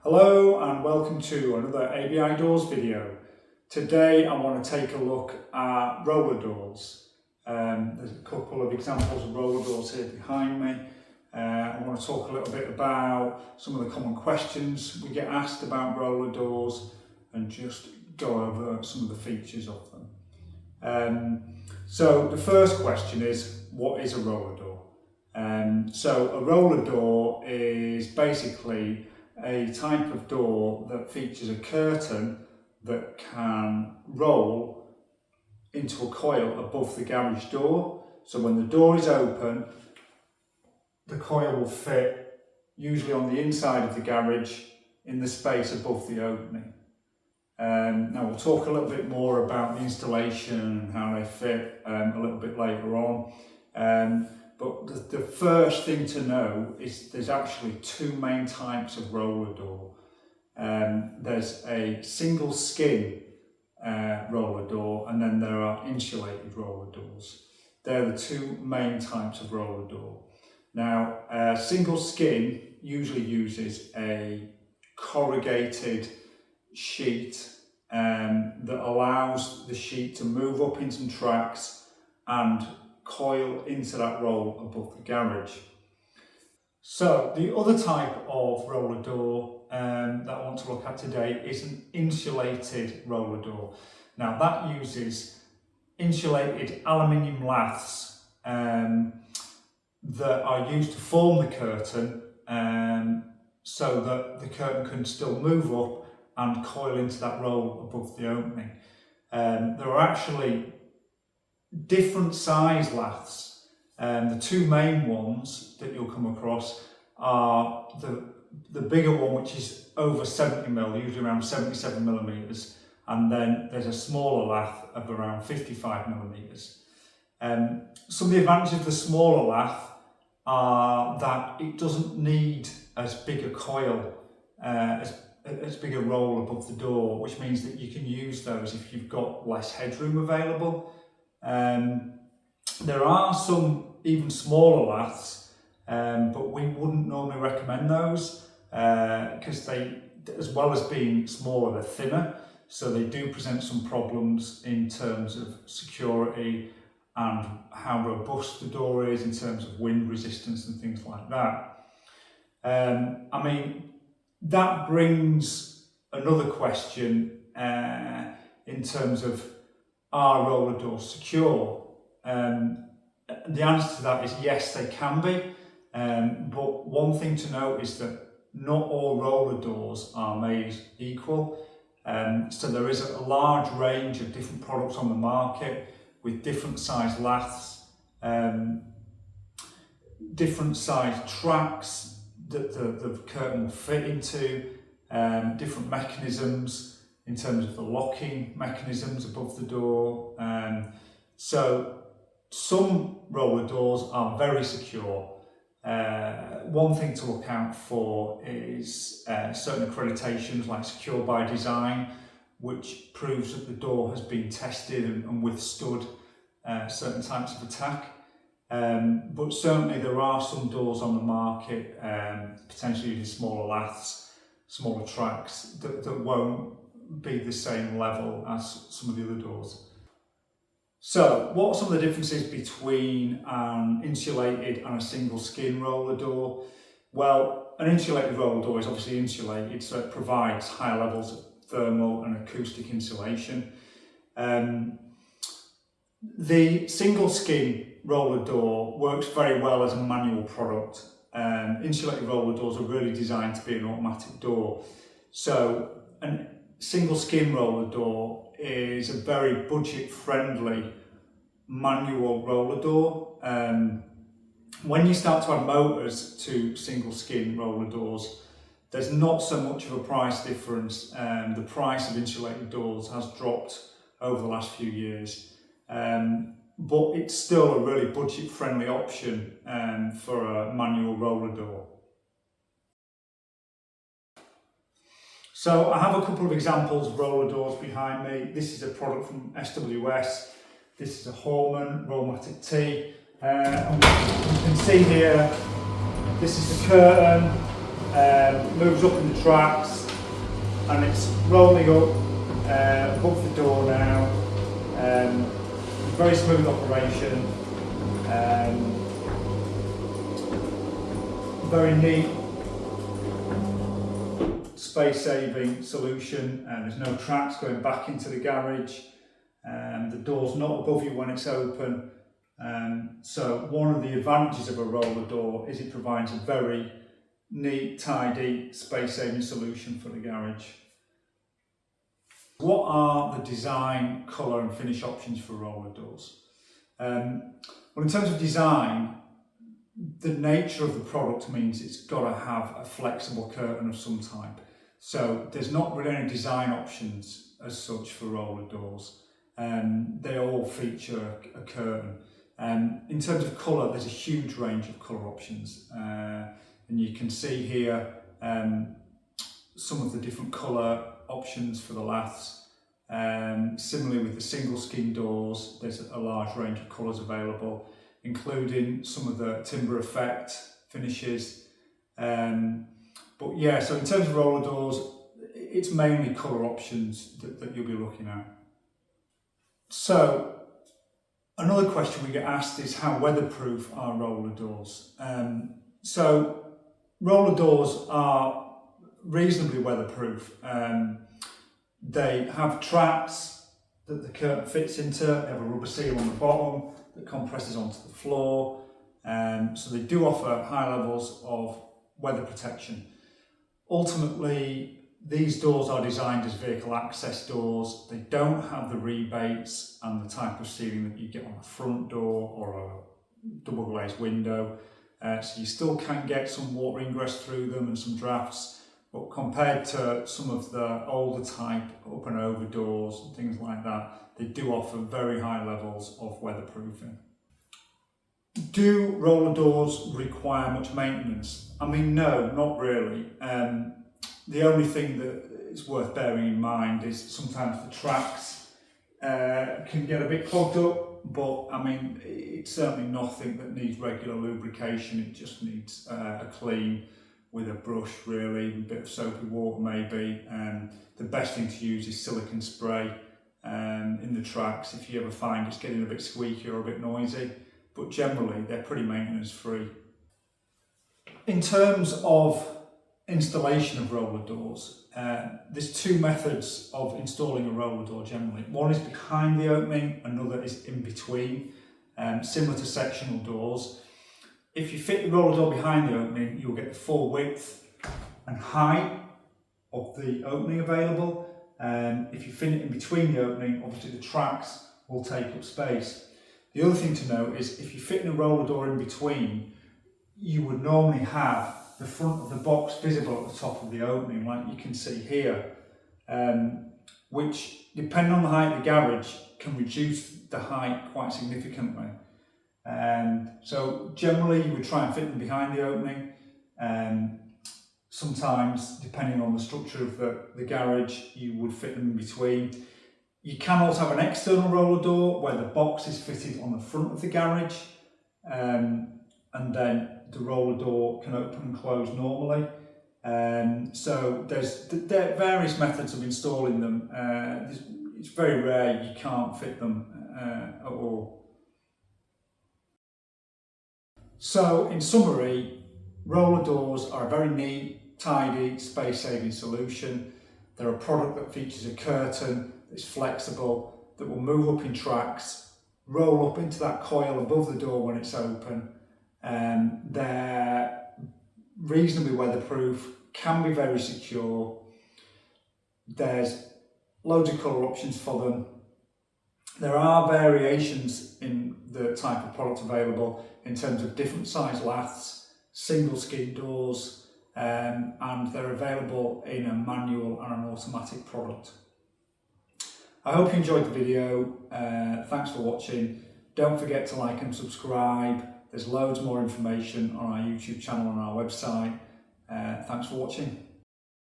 Hello and welcome to another ABI Doors video. Today I want to take a look at roller doors. There's a couple of examples of roller doors here behind me. I want to talk a little bit about some of the common questions we get asked about roller doors and just go over some of the features of them. So the first question is, what is a roller door? So a roller door is basically a type of door that features a curtain that can roll into a coil above the garage door. So when the door is open, the coil will fit usually on the inside of the garage in the space above the opening. Now we'll talk a little bit more about the installation and how they fit a little bit later on. But the first thing to know is there's actually two main types of roller door. There's a single skin roller door, and then there are insulated roller doors. They're the two main types of roller door. Now, single skin usually uses a corrugated sheet that allows the sheet to move up in some tracks and coil into that roll above the garage. So the other type of roller door that I want to look at today is an insulated roller door. Now that uses insulated aluminium laths that are used to form the curtain so that the curtain can still move up and coil into that roll above the opening. There are actually different size laths. The two main ones that you'll come across are the bigger one, which is over 70mm, usually around 77mm, and then there's a smaller lath of around 55mm. Some of the advantages of the smaller lath are that it doesn't need as big a coil, as big a roll above the door, which means that you can use those if you've got less headroom available. There are some even smaller laths, but we wouldn't normally recommend those because they, as well as being smaller, they're thinner, so they do present some problems in terms of security and how robust the door is in terms of wind resistance and things like that. I mean, that brings another question in terms of, are roller doors secure? The answer to that is yes, they can be. But one thing to note is that not all roller doors are made equal. So there is a large range of different products on the market with different size laths, different size tracks that the curtain will fit into, different mechanisms in terms of the locking mechanisms above the door. So some roller doors are very secure. One thing to look out for is certain accreditations like Secure by Design, which proves that the door has been tested and withstood certain types of attack. But certainly there are some doors on the market, potentially using smaller laths, smaller tracks, that won't be the same level as some of the other doors. So what are some of the differences between an insulated and a single skin roller door? Well, an insulated roller door is obviously insulated, so it provides high levels of thermal and acoustic insulation. The single skin roller door works very well as a manual product. Insulated roller doors are really designed to be an automatic door. So a single skin roller door is a very budget friendly manual roller door. When you start to add motors to single skin roller doors, there's not so much of a price difference. The price of insulated doors has dropped over the last few years, but it's still a really budget friendly option for a manual roller door. So I have a couple of examples of roller doors behind me. This is a product from SWS. This is a Horman Rollmatic T. And you can see here, this is the curtain. moves up in the tracks, and it's rolling up above the door now. Very smooth operation. Very neat, space-saving solution. There's no tracks going back into the garage. The door's not above you when it's open. So one of the advantages of a roller door is it provides a very neat, tidy, space-saving solution for the garage. What are the design, colour and finish options for roller doors? Well, in terms of design, the nature of the product means it's got to have a flexible curtain of some type. So there's not really any design options as such for roller doors. They all feature a curtain. In terms of colour, there's a huge range of colour options. And you can see here some of the different colour options for the laths. Similarly with the single skin doors, there's a large range of colours available, including some of the timber effect finishes. But yeah, so in terms of roller doors, it's mainly colour options that you'll be looking at. So another question we get asked is how weatherproof are roller doors? So roller doors are reasonably weatherproof. They have tracks that the curtain fits into. They have a rubber seal on the bottom that compresses onto the floor. So they do offer high levels of weather protection. Ultimately, these doors are designed as vehicle access doors. They don't have the rebates and the type of sealing that you get on a front door or a double glazed window. So you still can get some water ingress through them and some drafts, but compared to some of the older type up and over doors and things like that, they do offer very high levels of weatherproofing. Do roller doors require much maintenance? I mean, no, not really. The only thing that is worth bearing in mind is sometimes the tracks can get a bit clogged up, but I mean, it's certainly nothing that needs regular lubrication. It just needs a clean with a brush, really, a bit of soapy water maybe. The best thing to use is silicone spray in the tracks if you ever find it's getting a bit squeaky or a bit noisy, but generally they're pretty maintenance free. In terms of installation of roller doors, there's two methods of installing a roller door generally. One is behind the opening, another is in between, similar to sectional doors. If you fit the roller door behind the opening, you'll get the full width and height of the opening available. If you fit it in between the opening, obviously the tracks will take up space. The other thing to note is if you fit in a roller door in between, you would normally have the front of the box visible at the top of the opening, like you can see here, which, depending on the height of the garage, can reduce the height quite significantly. So generally you would try and fit them behind the opening. Sometimes, depending on the structure of the garage, you would fit them in between. You can also have an external roller door where the box is fitted on the front of the garage, and then the roller door can open and close normally. So there's various methods of installing them. It's very rare you can't fit them at all. So in summary, roller doors are a very neat, tidy, space-saving solution. They're a product that features a curtain that's flexible, that will move up in tracks, roll up into that coil above the door when it's open. They're reasonably weatherproof, can be very secure. There's loads of colour options for them. There are variations in the type of product available in terms of different size laths, single skin doors, and they're available in a manual and an automatic product. I hope you enjoyed the video. Thanks for watching. Don't forget to like and subscribe. There's loads more information on our YouTube channel and our website. Thanks for watching.